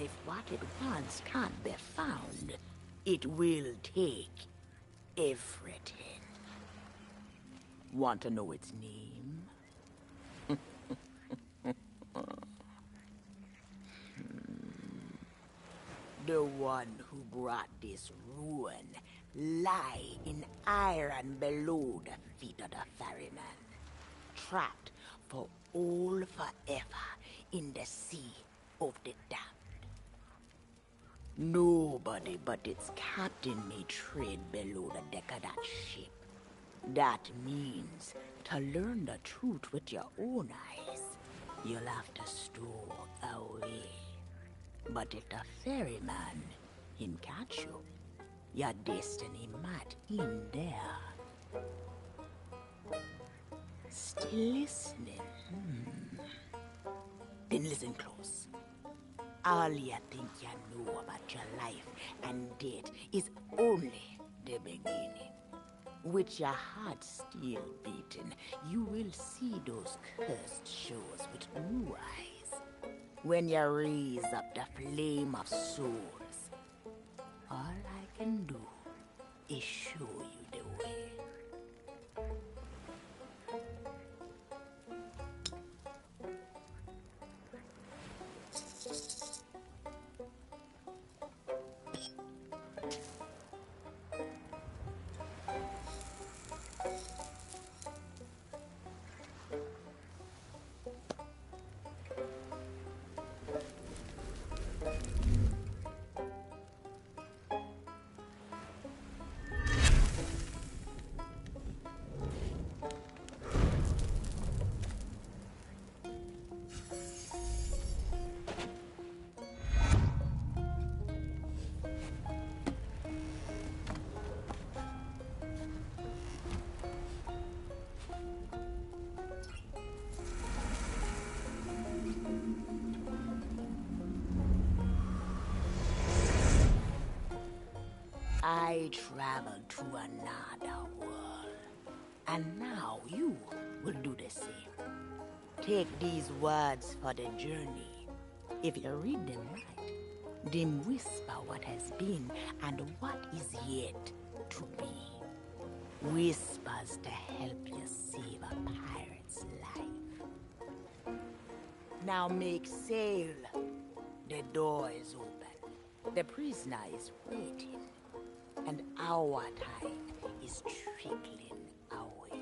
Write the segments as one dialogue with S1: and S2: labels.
S1: if what it wants can't be found, it will take everything. Want to know its name? The one who brought this ruin lie in iron below the feet of the ferryman, trapped for all forever in the sea of the damned. Nobody but its captain may tread below the deck of that ship. That means to learn the truth with your own eyes, you'll have to stow away. But if the ferryman can catch you, your destiny might end there. Still listening? Then listen close. All you think you know about your life and death is only the beginning. With your heart still beating, you will see those cursed shores with new eyes. When you raise up the flame of souls, all I can do is show you the way. I traveled to another world, and now you will do the same. Take these words for the journey. If you read them right, them whisper what has been and what is yet to be. Whispers to help you save a pirate's life. Now make sail. The door is open. The prisoner is waiting. And our tide is trickling away.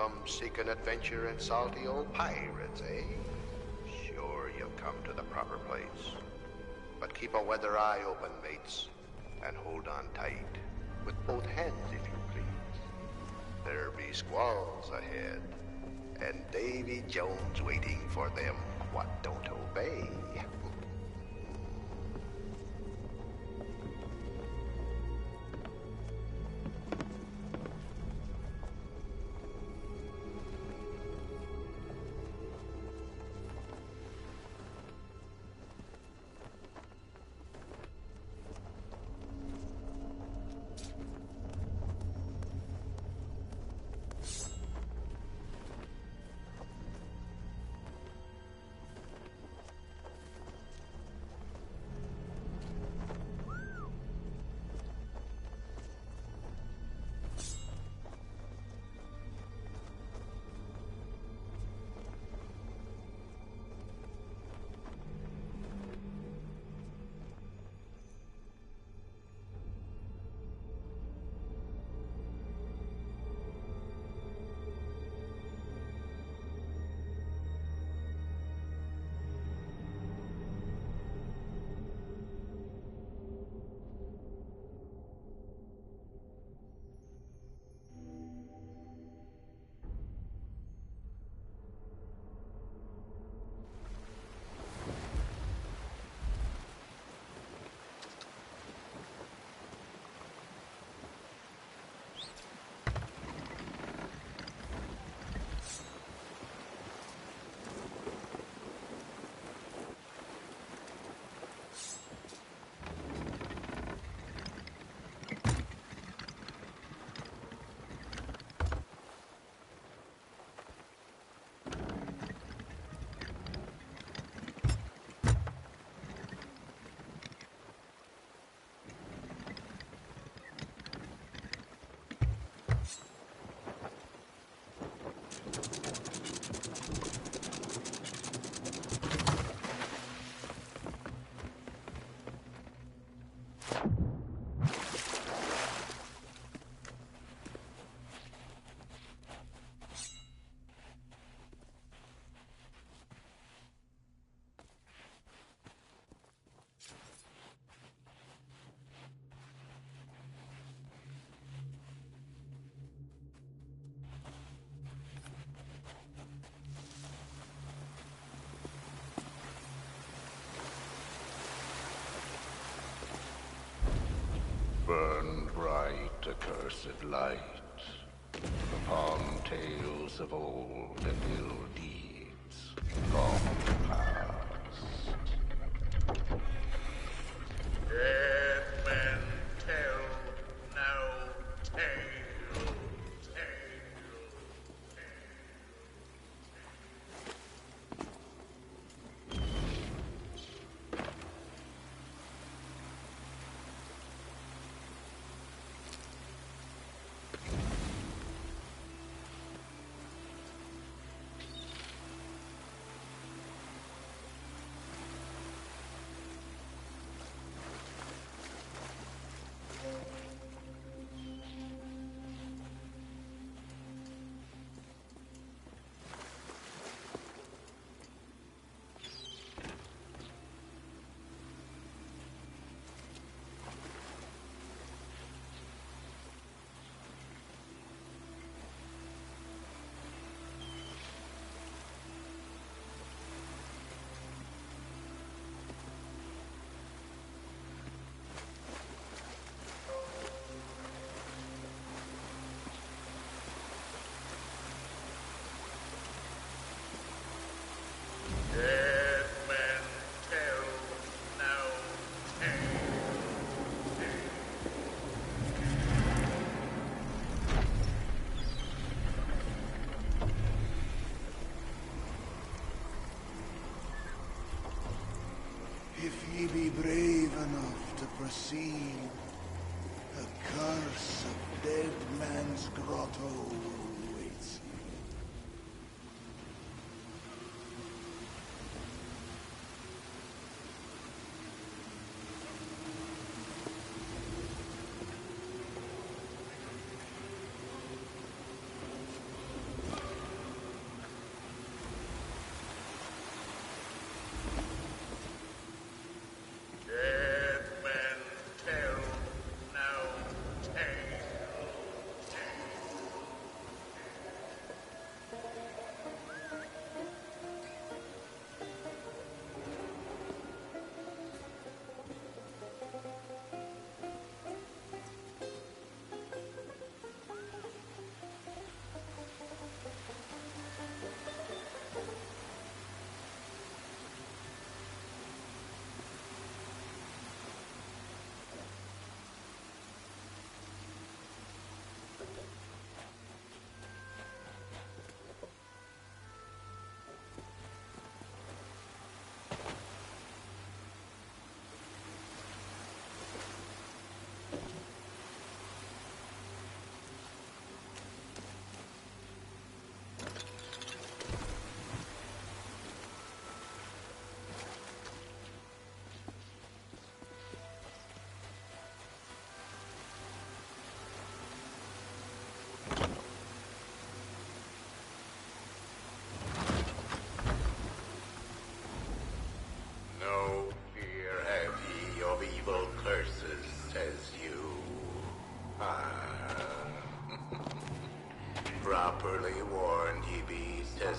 S2: come seeking adventure and salty old pirates, eh? Sure, you've come to the proper place. But keep a weather eye open, mates, and hold on tight, with both hands, if you please. There be squalls ahead, and Davy Jones waiting for them what don't obey.
S3: Burn bright, accursed light, upon tales of old and ill deeds, long past. Dead men tell no tale, Dead men tell no tale.
S4: If ye be brave enough to proceed, the curse of Dead Man's Grotto awaits you.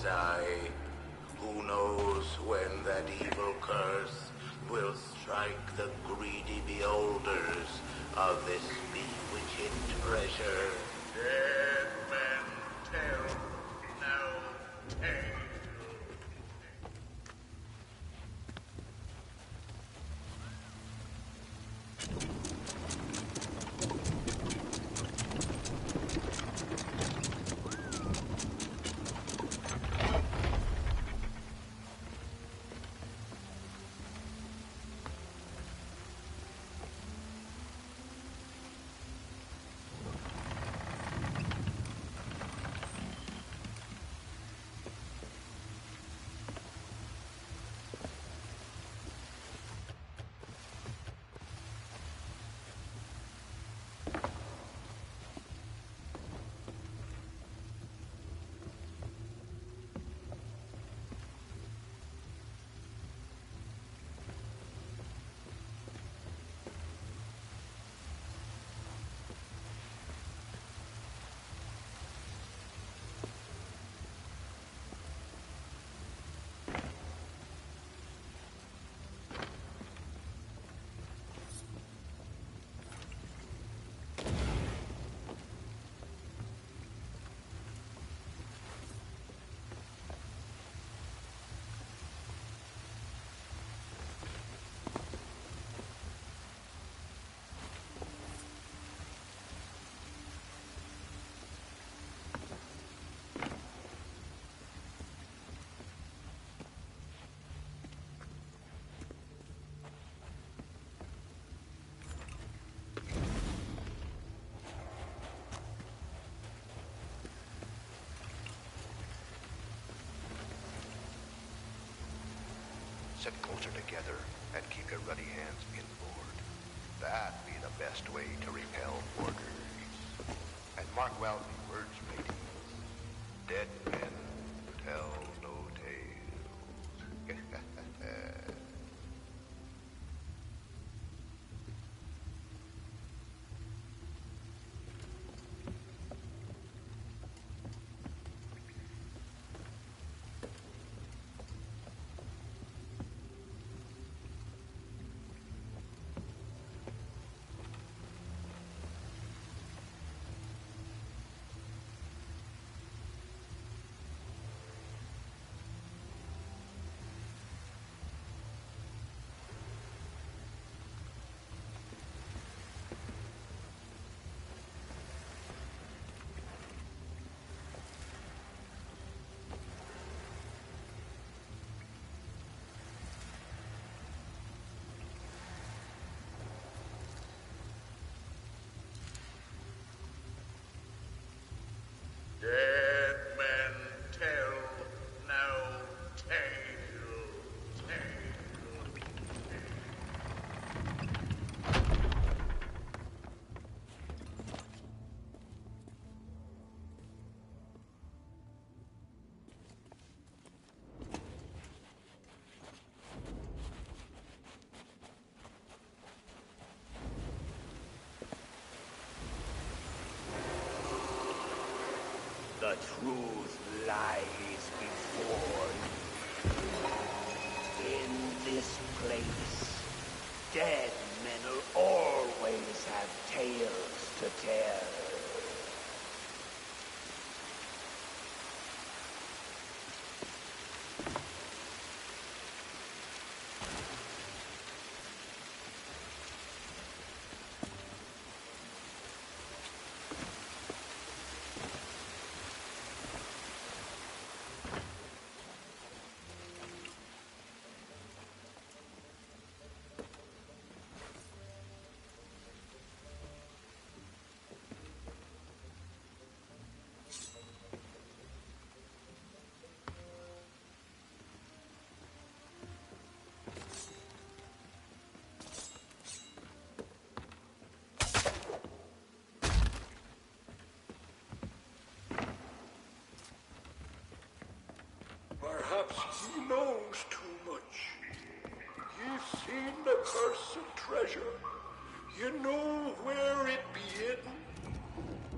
S3: as I. Who knows when that evil curse will strike the greedy beholders of this bewitched treasure. Dead men tell no tale.
S2: Sit closer together and keep your ruddy hands inboard. That be the best way to repel boarders. And mark well the words, mateys. Dead men tell no tales.
S3: Dead men tell no tale.
S5: The truth lies before you. In this place, dead men'll always have tales to tell.
S3: Perhaps he knows too much. You've seen the cursed treasure. You know where it be hidden.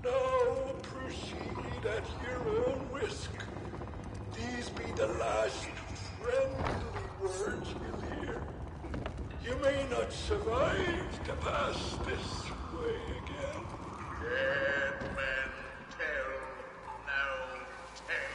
S3: Now proceed at your own risk. these be the last friendly words you'll hear. You may not survive to pass this way again. Dead men tell no tale.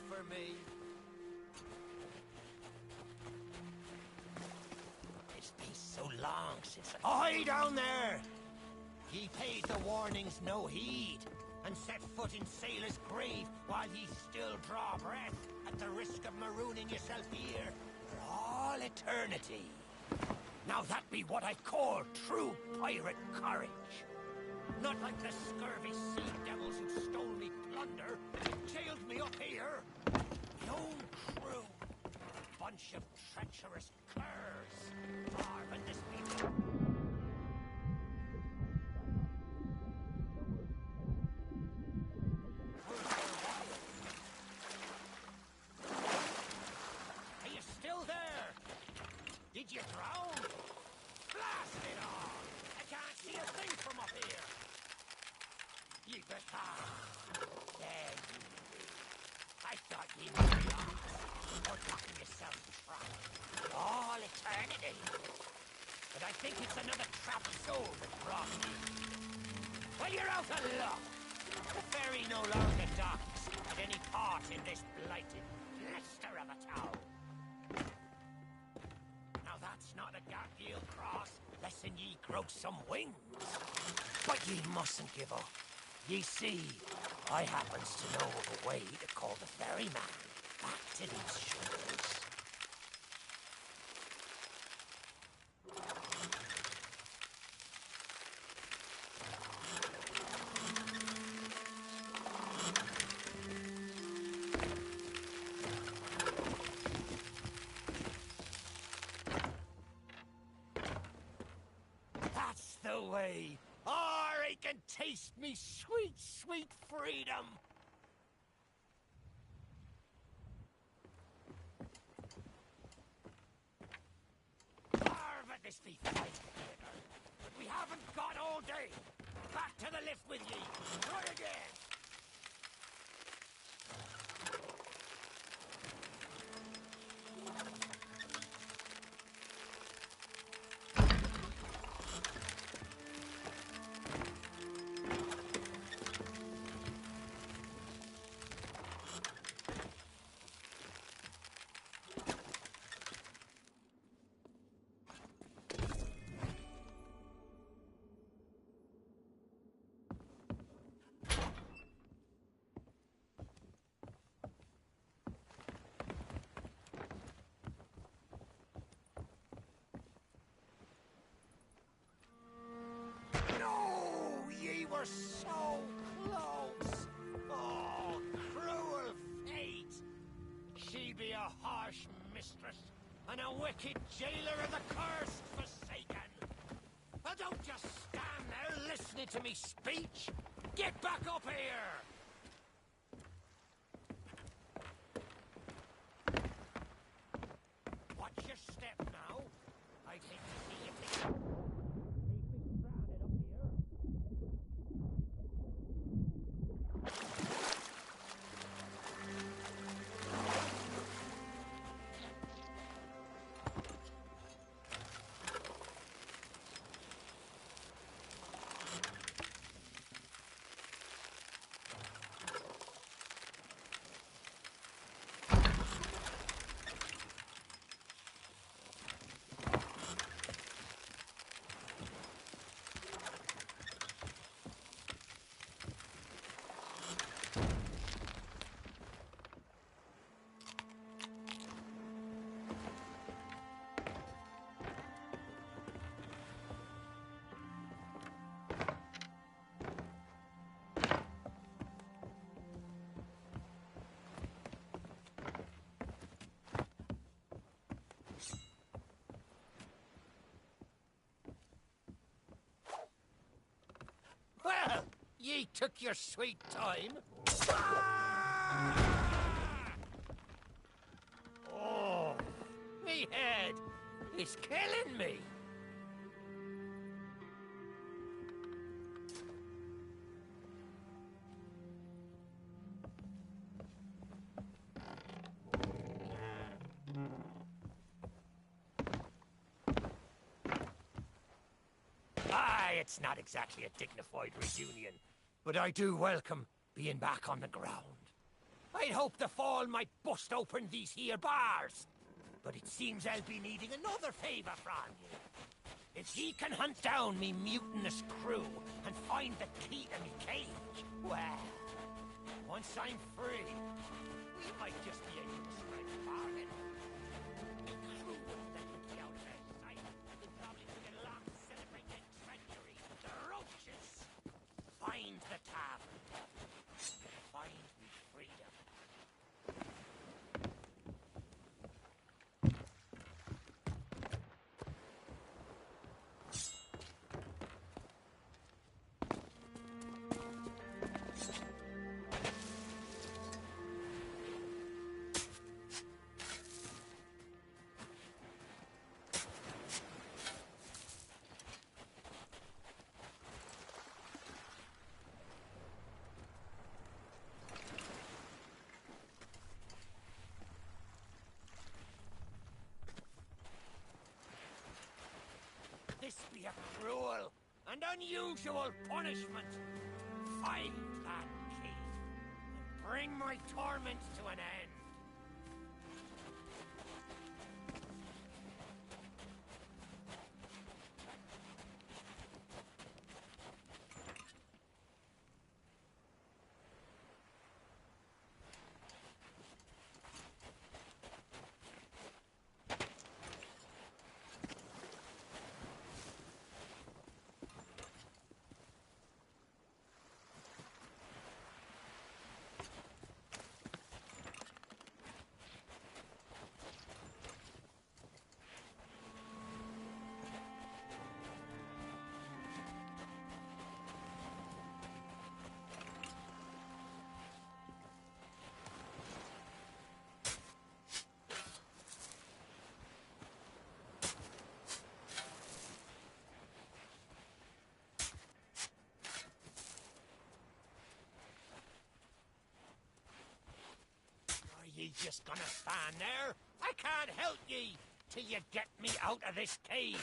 S6: For me. It's been so long since I... Oi, down there! Ye paid the warnings no heed, and set foot in sailor's grave while ye still draw breath, at the risk of marooning yourself here for all eternity. Now that be what I call true pirate courage. Not like the scurvy sea devils who stole me plunder, jailed me up here. My own crew. Bunch of treacherous curs. Marvin, this people. Are you still there? Did you drown? Blast it all! I can't see a thing from up here. You bet. There you be. I thought you might be lost, or talking yourself trapped. All eternity. But I think it's another trapped soul that brought me. Well, you're out of luck. The ferry no longer docks at any part in this blighted blister of a town. Now that's not a gap ye'll cross, less'n ye grow some wings. But ye mustn't give up. Ye see, I happens to know of a way to call the ferryman back to these shores. That's the way. Or he can taste me sweet, sweet freedom. Marvin, this be fight together. But we haven't got all day. Back to the lift with ye. Try again. were so close. Oh, cruel fate. She be a harsh mistress, and a wicked jailer of the cursed forsaken. Now don't just stand there listening to me speech. Get back up here! Watch your step now. I think to see you take... Leave me stranded up here. Well, ye took your sweet time. Oh, me head is killing me. It's not exactly a dignified reunion, but I do welcome being back on the ground. I'd hoped the fall might bust open these here bars, but it seems I'll be needing another favour from you. If ye can hunt down me mutinous crew and find the key to me cage, well, once I'm free, we might just be able to strike a bargain. The crew wouldn't let me out of their sight. They'd probably be locked celebrating treachery. The roaches! Find the tavern. Find me freedom. This be a cruel and unusual punishment. Find that key and bring my torment to an end. Ye just gonna stand there? I can't help ye till you get me out of this cage.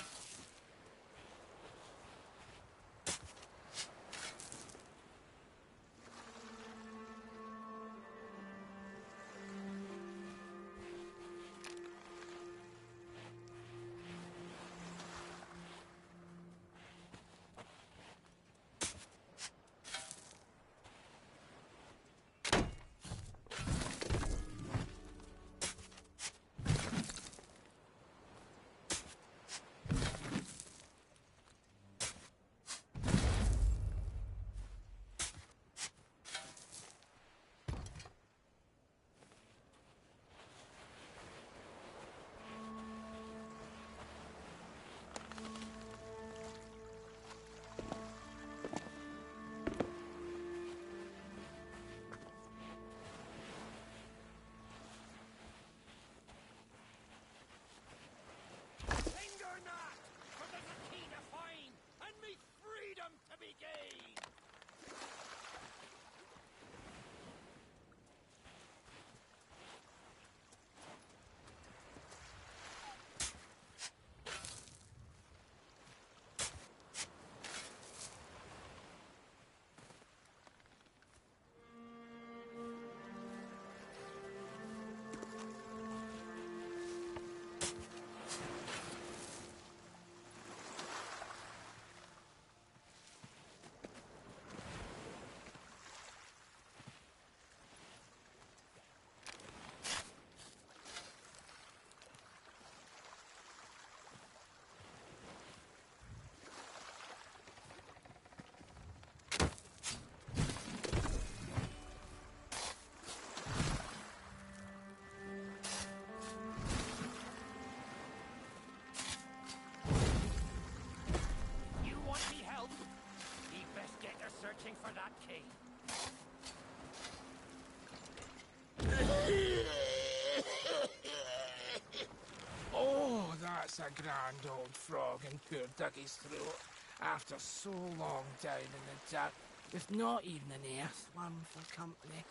S7: grand old frog in poor Dougie's throat after so long down in the dark, with not even an earthworm for company.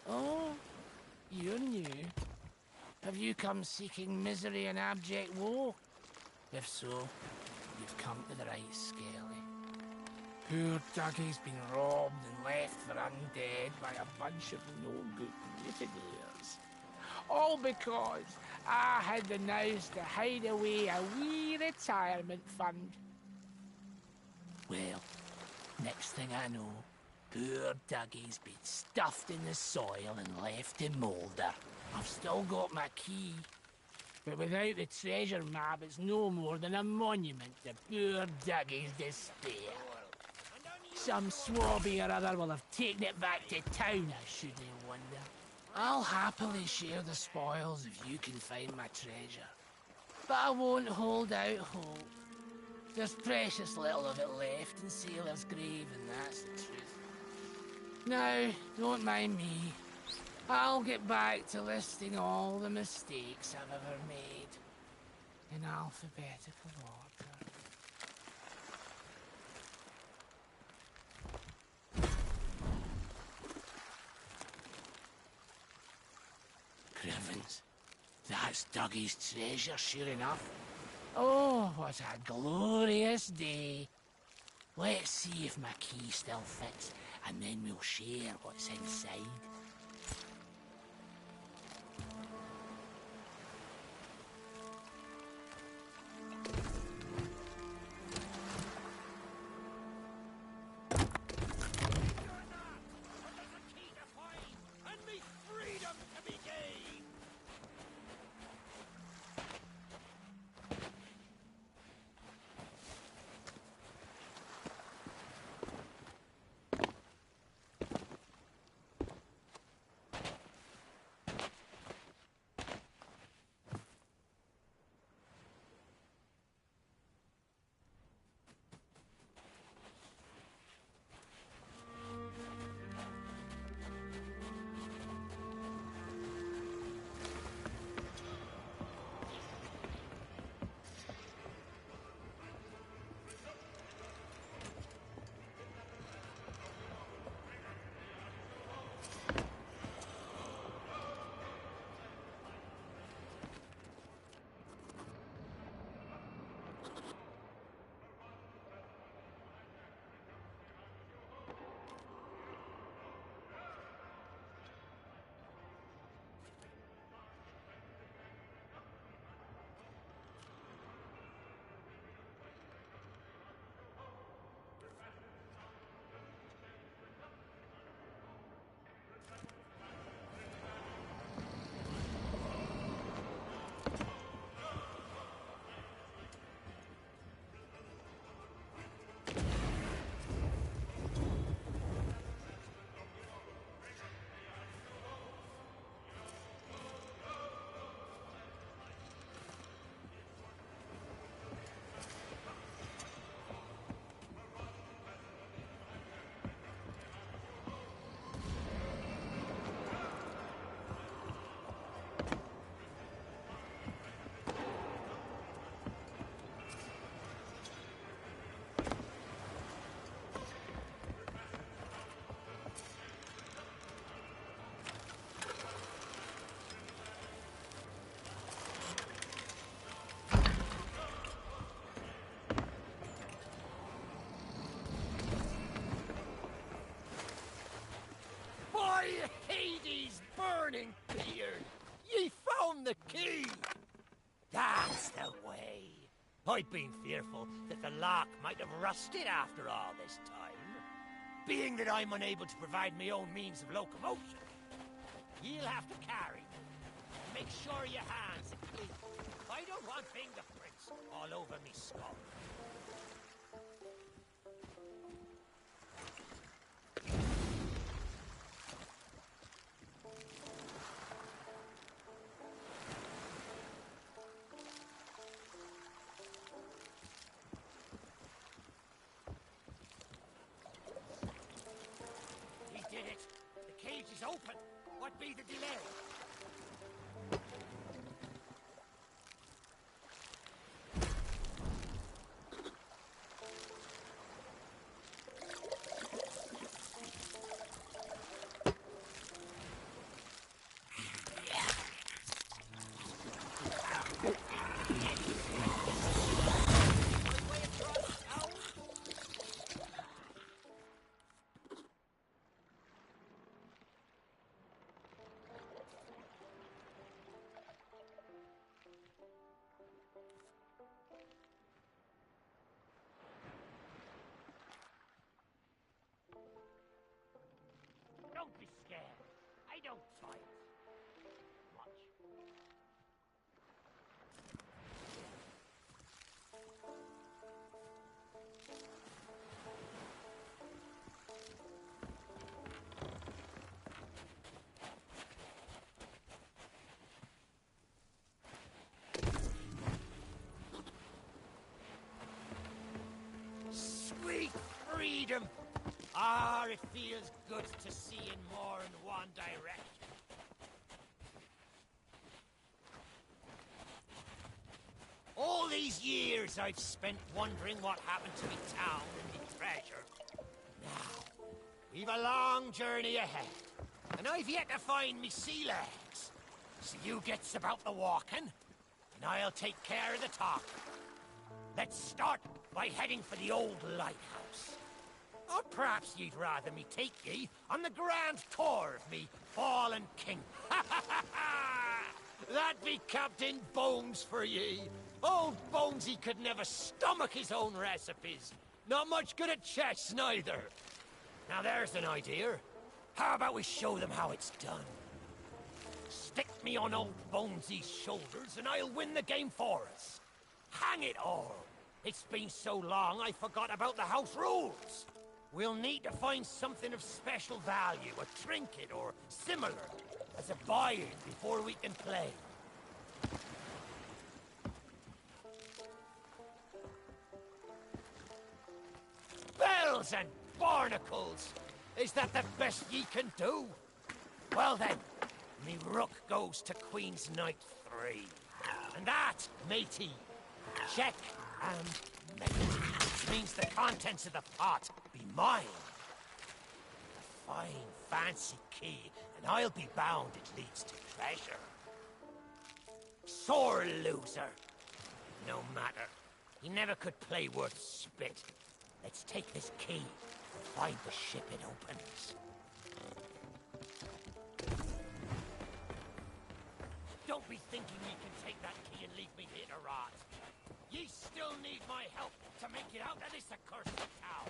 S7: Oh, you're new. Have you come seeking misery and abject woe? If so, you've come to the right Skelly. Poor Dougie's been robbed and left for undead by a bunch of no-good mutigators. All because I had the nous to hide away a wee retirement fund. Well, next thing I know, poor Dougie's been stuffed in the soil and left to moulder. I've still got my key, but without the treasure map, it's no more than a monument to poor Dougie's despair. Some swabby or other will have taken it back to town, I shouldn't wonder. I'll happily share the spoils if you can find my treasure. But I won't hold out hope. There's precious little of it left in Sailor's grave, and that's the truth. Now, don't mind me. I'll get back to listing all the mistakes I've ever made in alphabetical order. Crivens, that's Dougie's treasure, sure enough. Oh, what a glorious day. Let's see if my key still fits, and then we'll share what's inside.
S6: Hades' burning beard! Ye found the key! That's the way. I've been fearful that the lock might have rusted after all this time. Being that I'm unable to provide my own means of locomotion, you'll have to carry me. Make sure your hands are clean. I don't want fingerprints all over me skull. Is open. What be the delay? Ah, it feels good to see in more than one direction. All these years I've spent wondering what happened to me town and me treasure. Now, we've a long journey ahead, and I've yet to find me sea legs. So you gets about the walking, and I'll take care of the talk. Let's start by heading for the old lighthouse. Or perhaps you'd rather me take ye on the grand tour of me fallen king. That'd be Captain Bones for ye. Old Bonesy could never stomach his own recipes. Not much good at chess, neither. Now there's an idea. How about we show them how it's done? Stick me on old Bonesy's shoulders and I'll win the game for us. Hang it all. It's been so long I forgot about the house rules. We'll need to find something of special value, a trinket or similar, as a buy-in before we can play. Bells and barnacles! Is that the best ye can do? Well then, me rook goes to Queen's Knight 3. And that, matey, check and mate. Which means the contents of the pot be mine. A fine, fancy key, and I'll be bound it leads to treasure. Sore loser. No matter. He never could play worth spit. Let's take this key and find the ship it opens. Don't be thinking ye can take that key and leave me here to rot. Ye still need my help to make it out of this accursed town.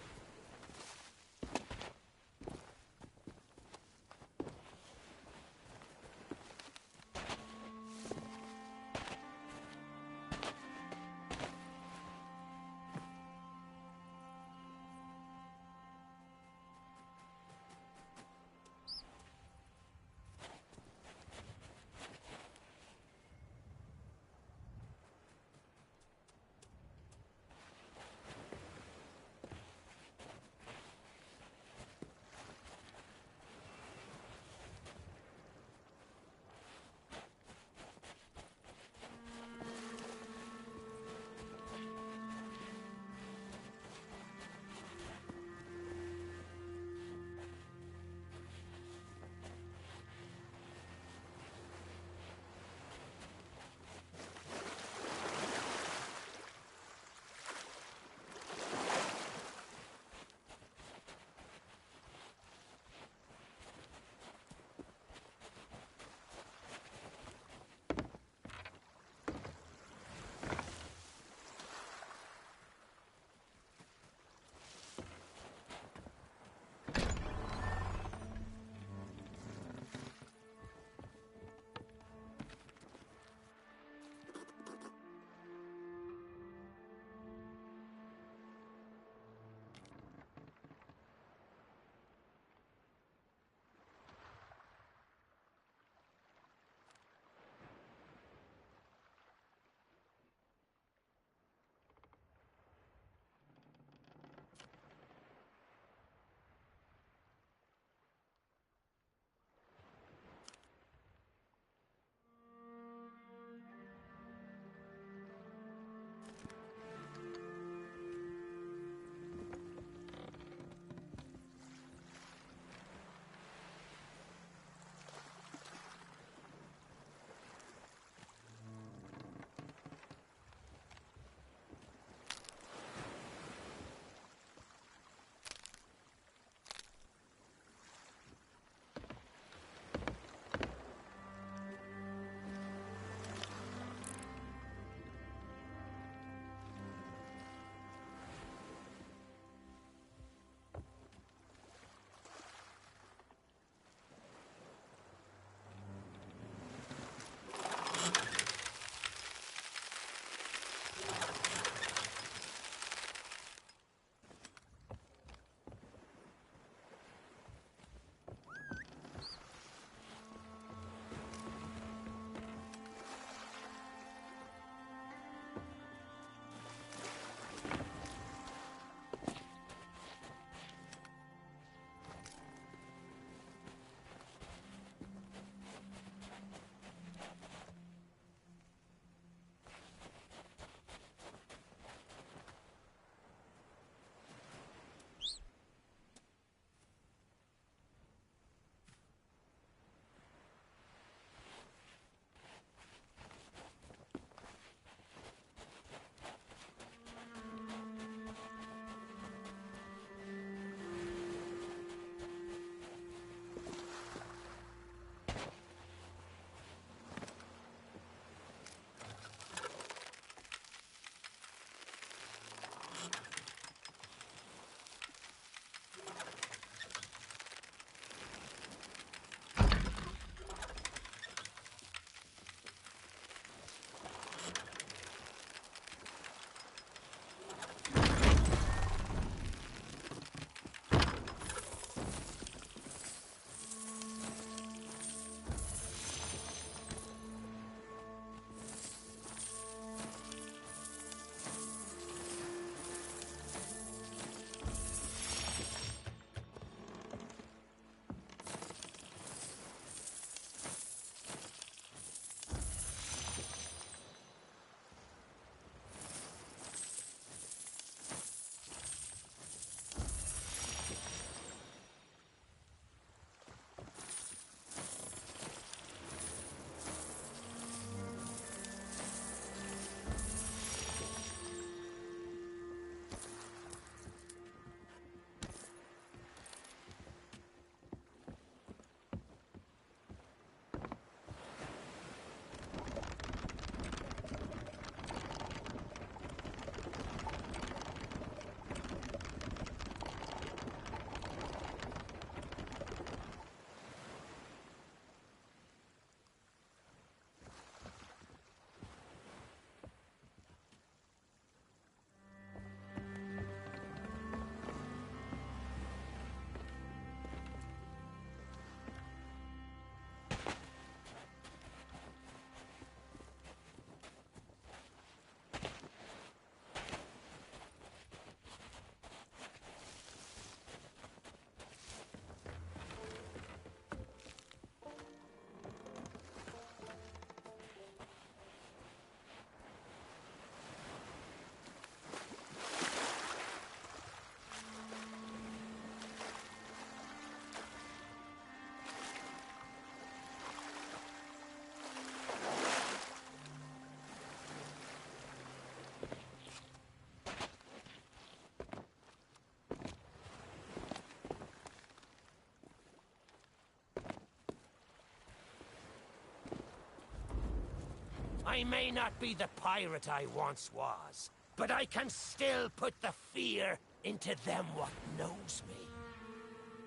S6: I may not be the pirate I once was, but I can still put the fear into them what knows me.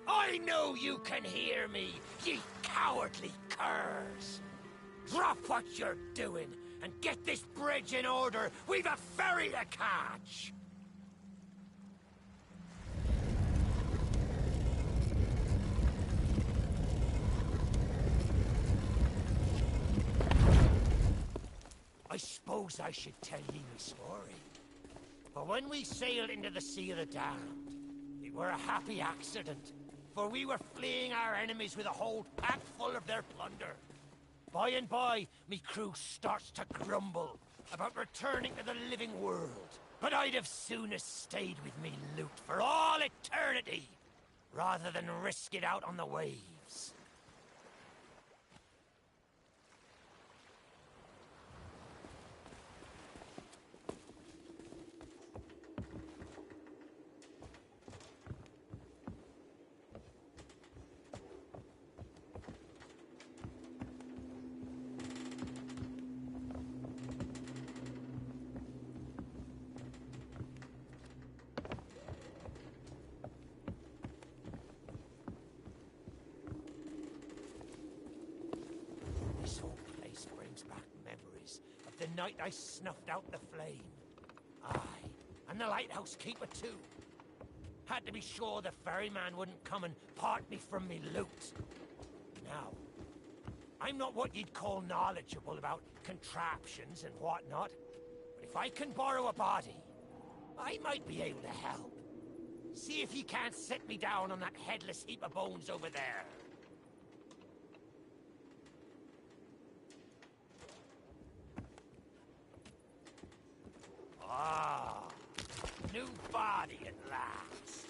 S6: I know you can hear me, ye cowardly curs! Drop what you're doing and get this bridge in order. We've a ferry to catch! I suppose I should tell ye my story. For when we sailed into the Sea of the Damned, it were a happy accident, for we were fleeing our enemies with a hold packed full of their plunder. By and by, me crew starts to grumble about returning to the living world. But I'd have soonest stayed with me loot for all eternity, rather than risk it out on the waves. This whole place brings back memories of the night I snuffed out the flame. Aye, and the lighthouse keeper too. Had to be sure the ferryman wouldn't come and part me from me loot. Now, I'm not what you'd call knowledgeable about contraptions and whatnot, but if I can borrow a body, I might be able to help. See if you can't set me down on that headless heap of bones over there. Ah, new body at last.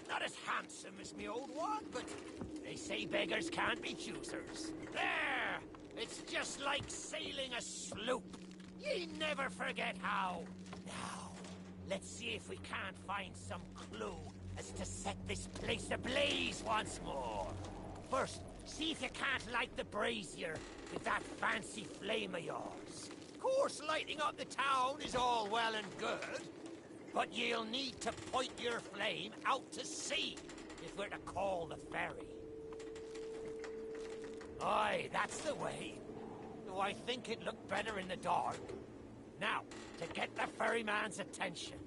S6: Not as handsome as me old one, but they say beggars can't be choosers. There! It's just like sailing a sloop. Ye never forget how. Now, let's see if we can't find some clue as to set this place ablaze once more. First, see if you can't light the brazier with that fancy flame of yours. Of course, lighting up the town is all well and good, but you'll need to point your flame out to sea if we're to call the ferry. Aye, that's the way. Though I think it looked better in the dark. Now, to get the ferryman's attention.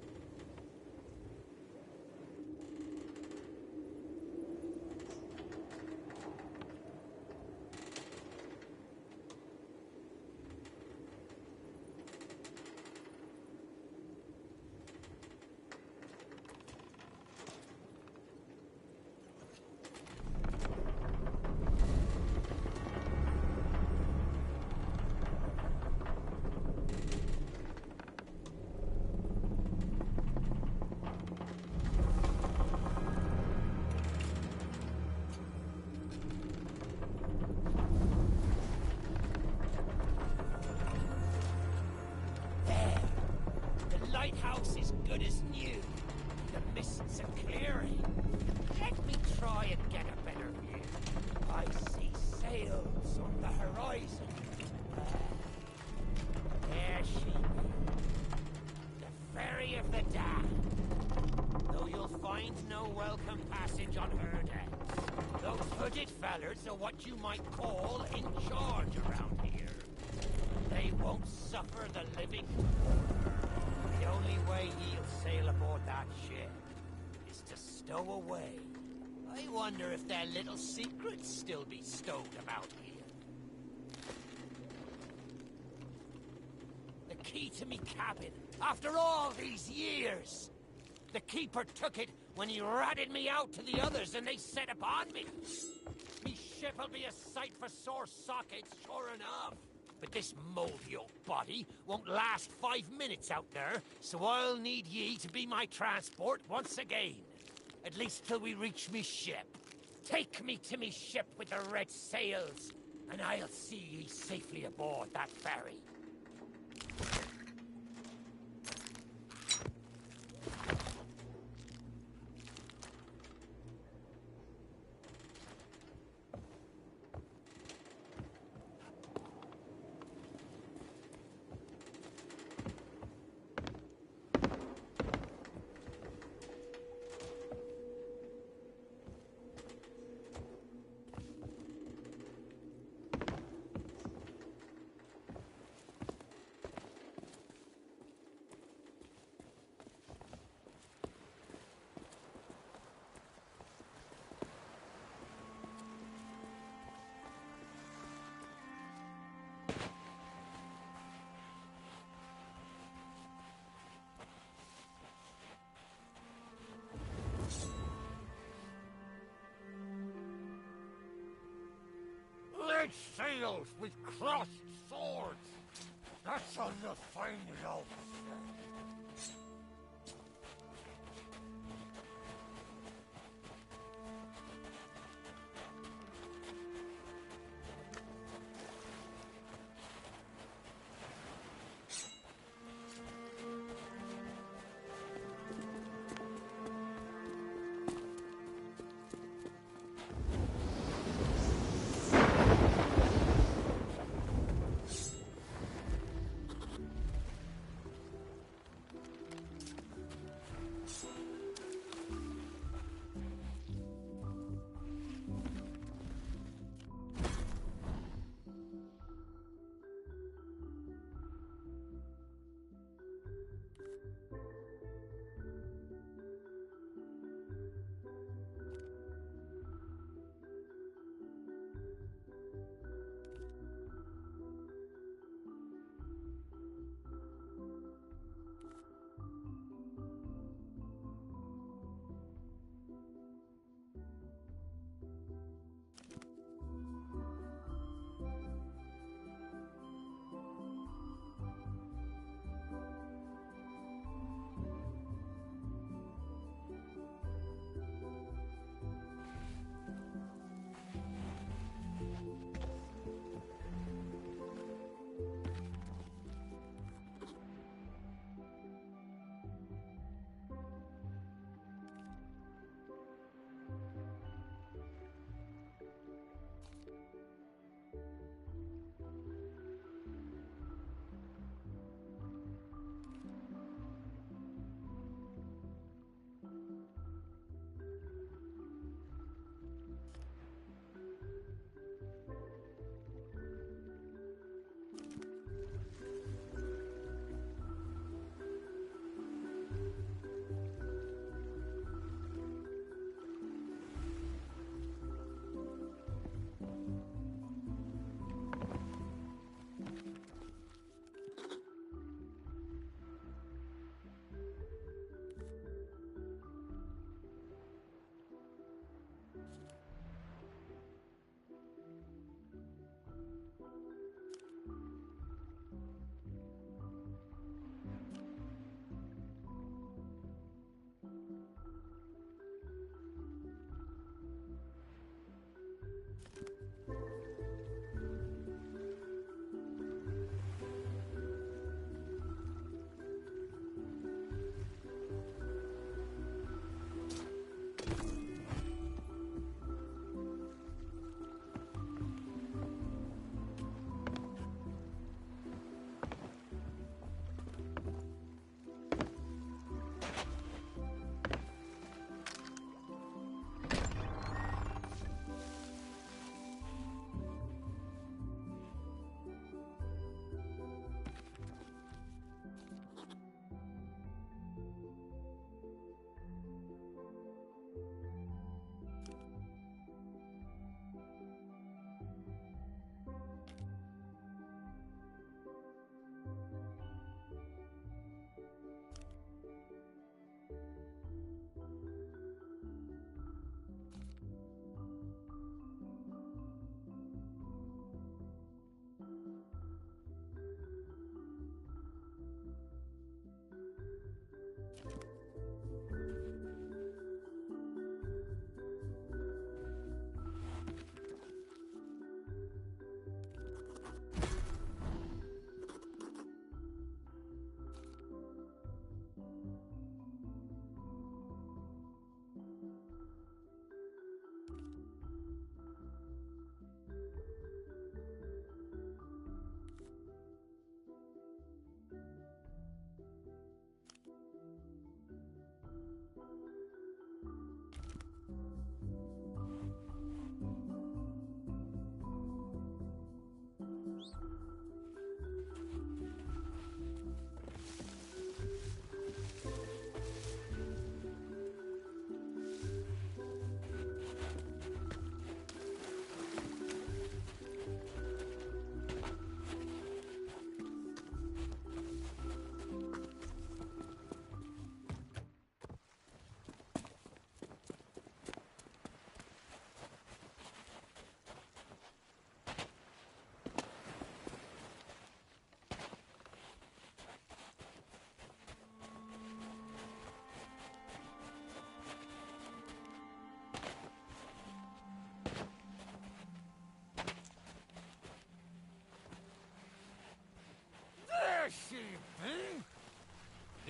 S6: Lighthouse is good as new. The mists are clearing. Let me try and get a better view. I see sails on the horizon. There she is. The ferry of the damned. Though you'll find no welcome passage on her decks. Those hooded fellers are what you might call in charge around here. They won't suffer the living. The only way he'll sail aboard that ship is to stow away. I wonder if their little secrets still be stowed about here. The key to me cabin, after all these years! The keeper took it when he ratted me out to the others and they set upon me. Me ship'll be a sight for sore sockets, sure enough. But this moldy old body won't last 5 minutes out there, so I'll need ye to be my transport once again. At least till we reach me ship. Take me to me ship with the red sails, and I'll see ye safely aboard that ferry. red sails with crossed swords. That's on the final.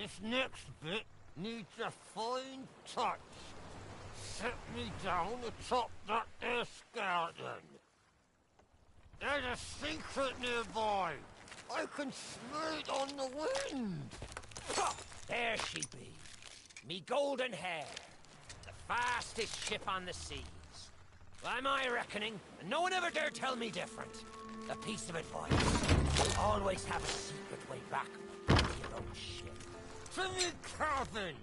S6: This next bit needs a fine touch. Set me down atop that there skeleton. There's a secret nearby. I can smell it on the wind.
S5: There she be. Me golden hair. The fastest ship on the seas. By my reckoning, and no one ever dare tell me different. A piece of advice. Always have a secret way back to your own ship.
S6: To me cabin.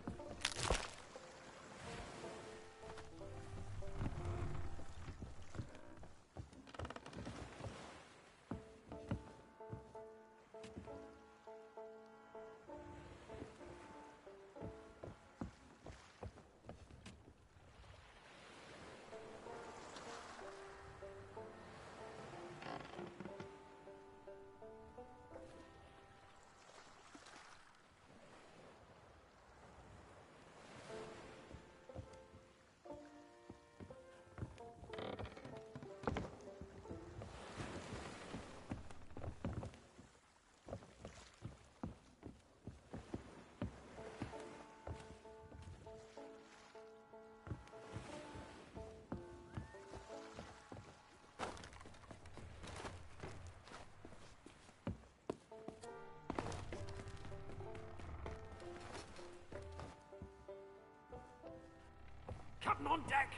S5: Captain on deck!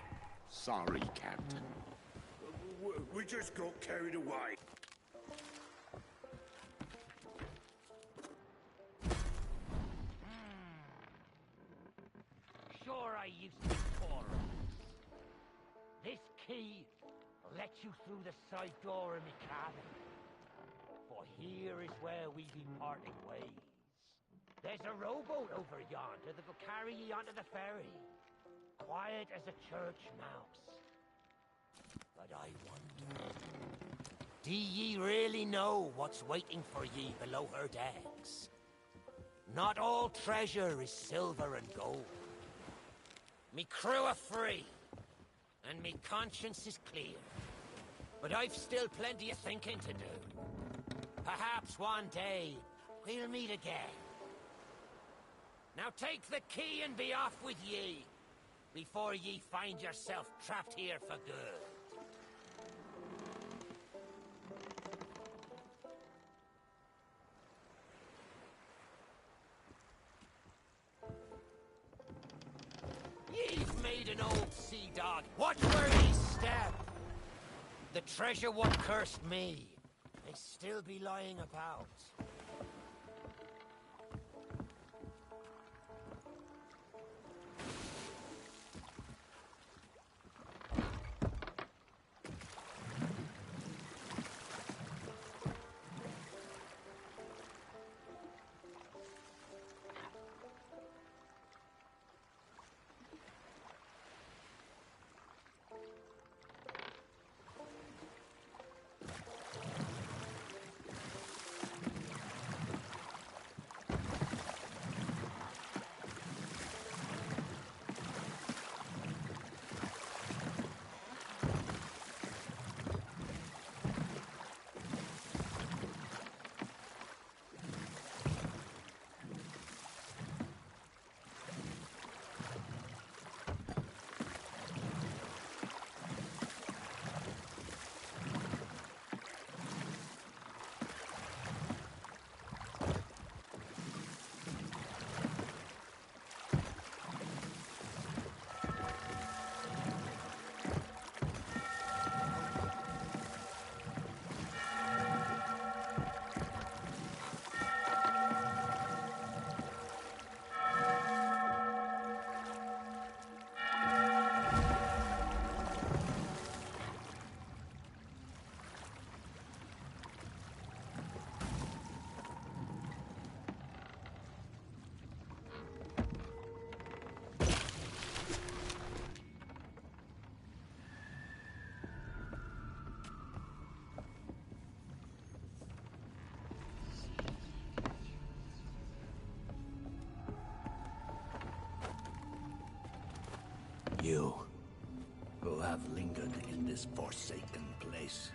S3: Sorry, Captain.
S8: We just got carried away.
S5: Sure I used to call her. This key lets you through the side door of me cabin. For here is where we be parting ways. There's a rowboat over yonder that will carry ye onto the ferry. Quiet as a church mouse. But I wonder, do ye really know what's waiting for ye below her decks? Not all treasure is silver and gold. Me crew are free, and me conscience is clear. But I've still plenty of thinking to do. Perhaps one day we'll meet again. Now take the key and be off with ye, before ye find yourself trapped here for good. Ye've made an old sea dog. Watch where ye step. The treasure what cursed me may still be lying about.
S8: You, who have lingered in this forsaken place,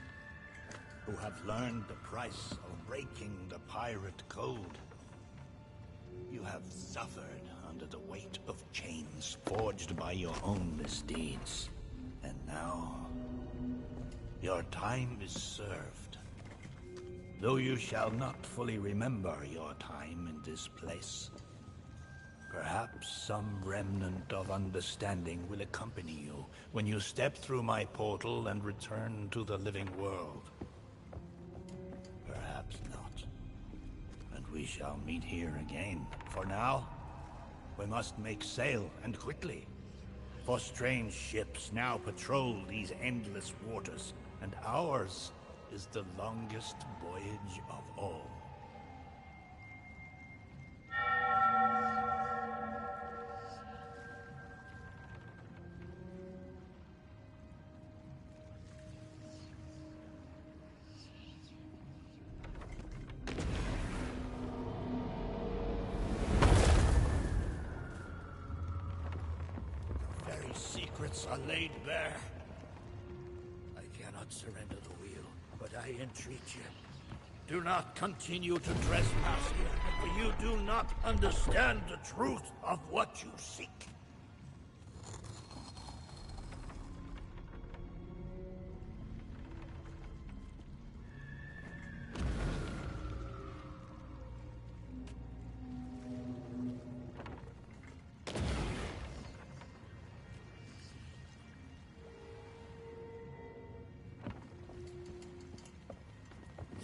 S8: who have learned the price of breaking the pirate code, You have suffered under the weight of chains forged by your own misdeeds. And now, your time is served. Though you shall not fully remember your time in this place, perhaps some remnant of understanding will accompany you when you step through my portal and return to the living world. Perhaps not. And we shall meet here again. For now, we must make sail, and quickly. For strange ships now patrol these endless waters, and ours is the longest voyage of all. Very secrets are laid bare. I cannot surrender the wheel, but I entreat you. Do not continue to trespass here, for you do not understand the truth of what you seek.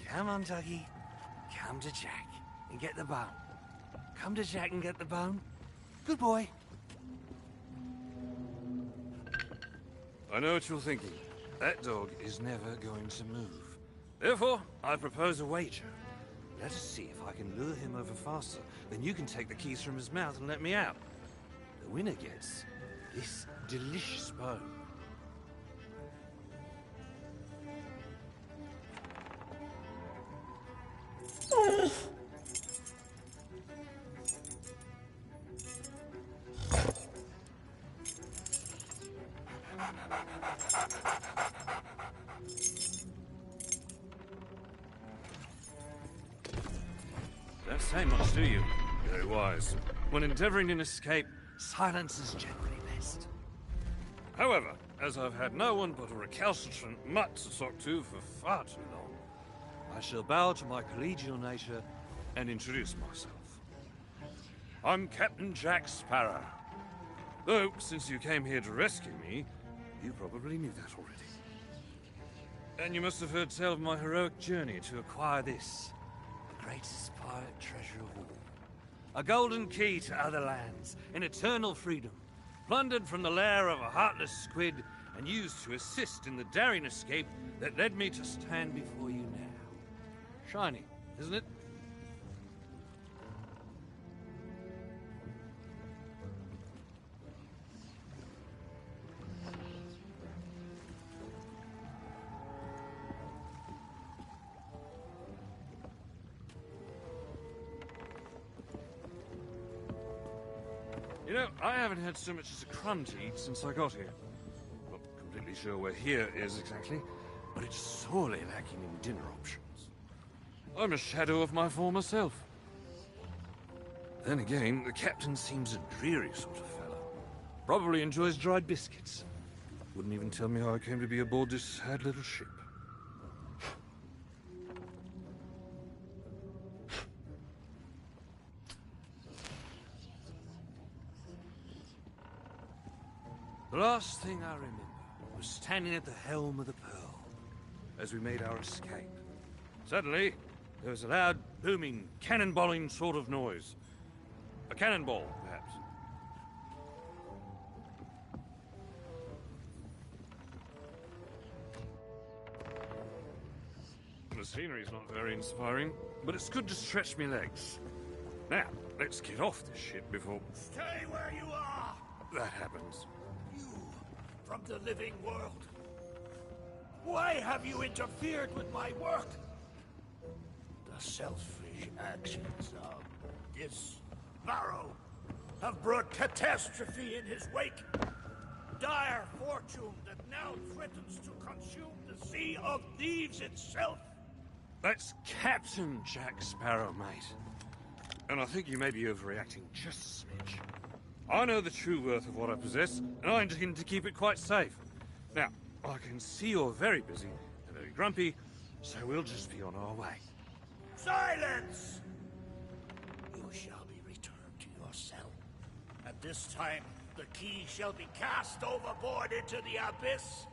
S9: Come on, Dougie. Come to Jack and get the bone. Come to Jack and get the bone. Good boy.
S10: I know what you're thinking. That dog is never going to move. Therefore, I propose a wager. Let us see if I can lure him over faster. Then you can take the keys from his mouth and let me out. The winner gets this delicious bone. Don't say much, do you? Very wise. When endeavoring an escape, silence is generally best. However, as I've had no one but a recalcitrant mutt to talk to for far too long, I shall bow to my collegial nature and introduce myself. I'm Captain Jack Sparrow. Though, since you came here to rescue me, you probably knew that already. And you must have heard tell of my heroic journey to acquire this, the greatest pirate treasure of all. A golden key to other lands, in eternal freedom, plundered from the lair of a heartless squid, and used to assist in the daring escape that led me to stand before you now. Shiny, isn't it? You know, I haven't had so much as a crumb to eat since I got here. Not completely sure where here is exactly, but it's sorely lacking in dinner options. I'm a shadow of my former self. Then again, the captain seems a dreary sort of fellow. Probably enjoys dried biscuits. Wouldn't even tell me how I came to be aboard this sad little ship. The last thing I remember was standing at the helm of the Pearl as we made our escape. Suddenly, there was a loud, booming, cannonballing sort of noise. A cannonball, perhaps. The scenery's not very inspiring, but it's good to stretch me legs. Now, let's get off this ship before...
S8: Stay where you are!
S10: that happens.
S8: You, from the living world. Why have you interfered with my work? The selfish actions of this Varro have brought catastrophe in his wake. Dire fortune that now threatens to consume the Sea of Thieves itself.
S10: That's Captain Jack Sparrow, mate. and I think you may be overreacting just a smidge. I know the true worth of what I possess, and I intend to keep it quite safe. Now, I can see you're very busy and very grumpy, so we'll just be on our way.
S3: Silence! You shall be returned to your cell. At this time, the key shall be cast overboard into the abyss.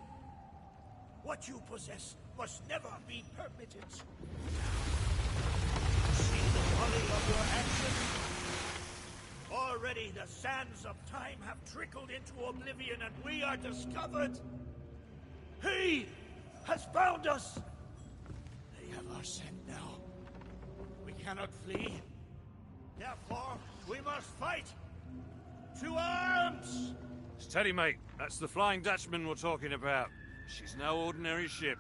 S3: What you possess must never be permitted. See the folly of your actions? Already the sands of time have trickled into oblivion and we are discovered. He has found us! They have our scent now. We cannot flee. Therefore, we must fight! To arms!
S10: Steady, mate. That's the Flying Dutchman we're talking about. She's no ordinary ship.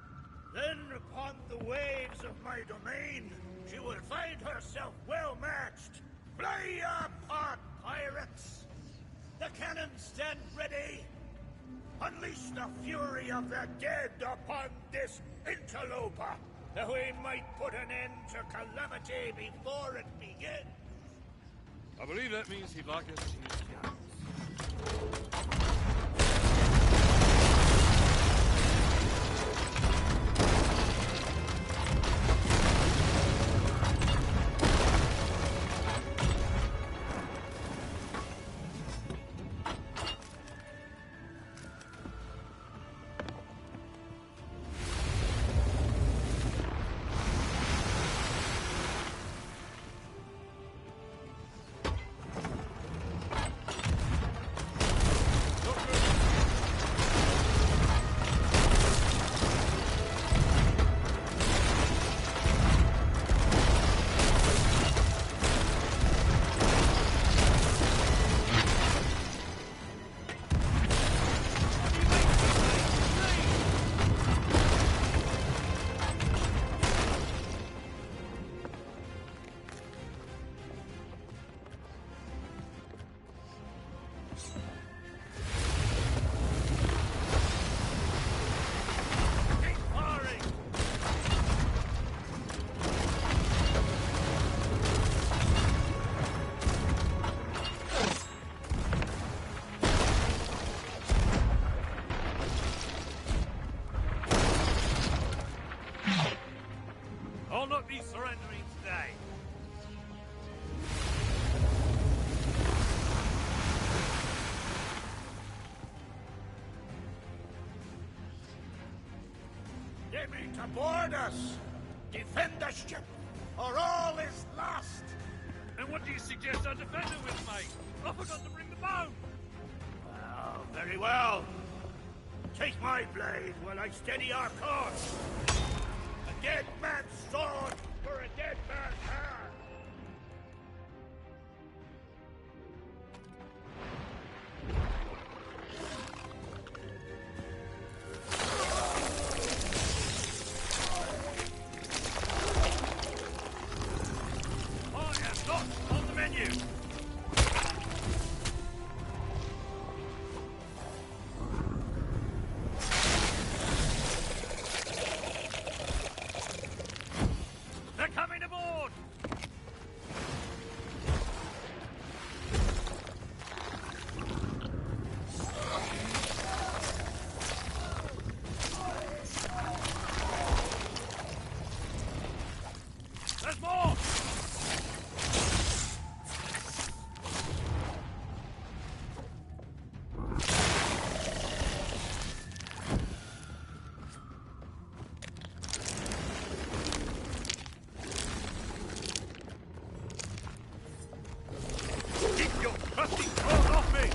S3: Then upon the waves of my domain, she will find herself well matched. Play your part, pirates! The cannons stand ready! Unleash the fury of the dead upon this interloper, that we might put an end to calamity before it begins!
S10: I believe that means he'd like us to use guns. I'll not be surrendering today.
S3: They mean to board us! Defend the ship, or all is lost!
S10: And what do you suggest I defend her with, mate? I forgot to bring the bone!
S3: Well, very well. Take my blade while I steady our course. A dead man's sword for a dead man's hand!
S10: I am not on the menu! They're coming aboard! There's more! Keep your crusty claws off me!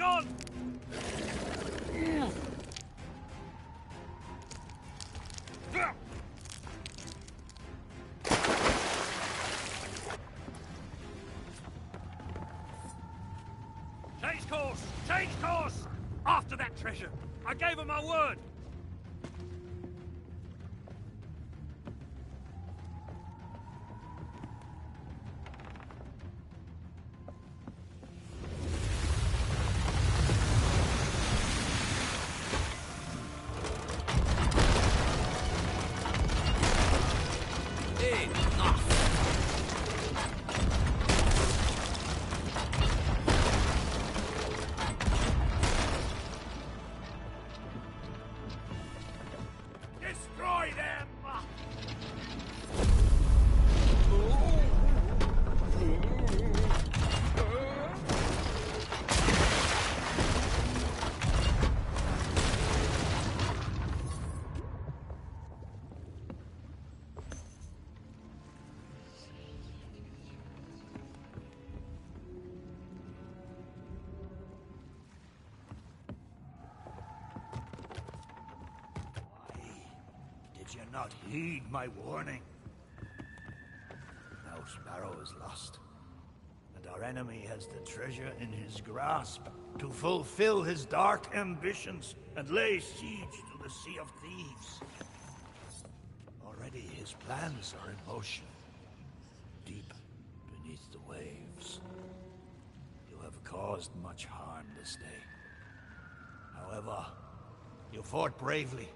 S10: gone! Change course! Change course! After that treasure! I gave him my word! Destroy them!
S8: Did you not heed my warning? Now Sparrow is lost, and our enemy has the treasure in his grasp to fulfill his dark ambitions and lay siege to the Sea of Thieves. Already his plans are in motion, deep beneath the waves. You have caused much harm this day. However, you fought bravely.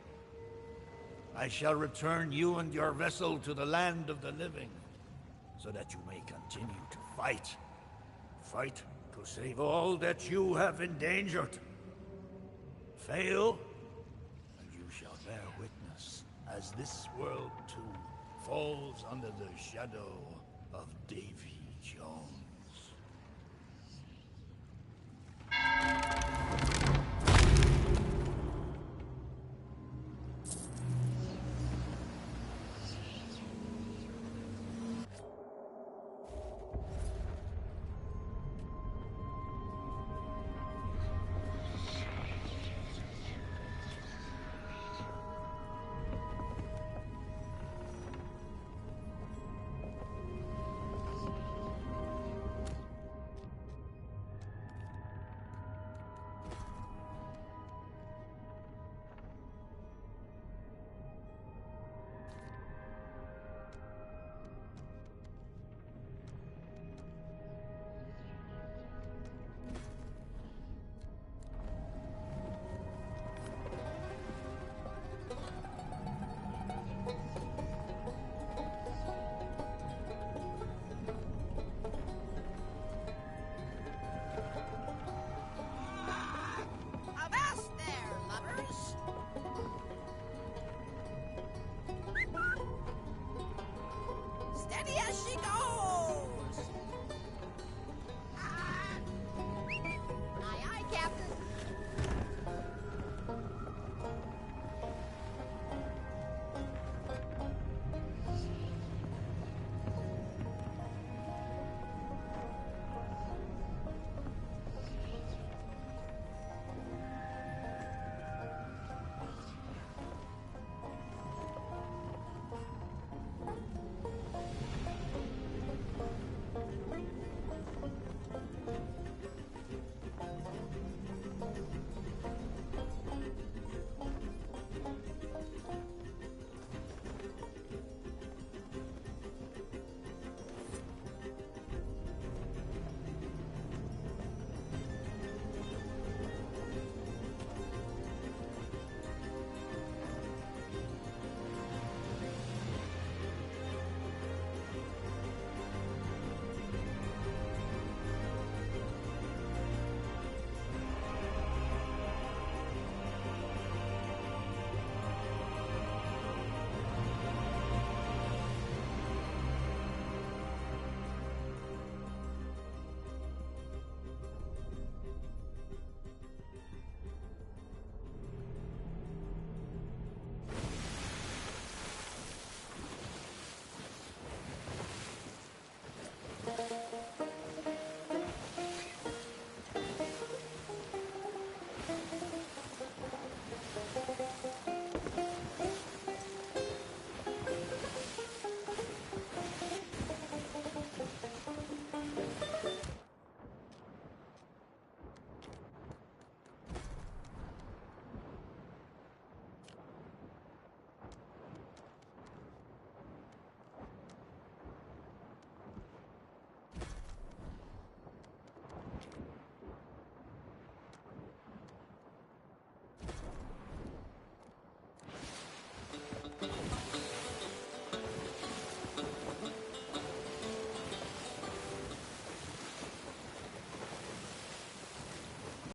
S8: I shall return you and your vessel to the land of the living, so that you may continue to fight. Fight to save all that you have endangered. Fail, and you shall bear witness as this world too falls under the shadow of Davy Jones.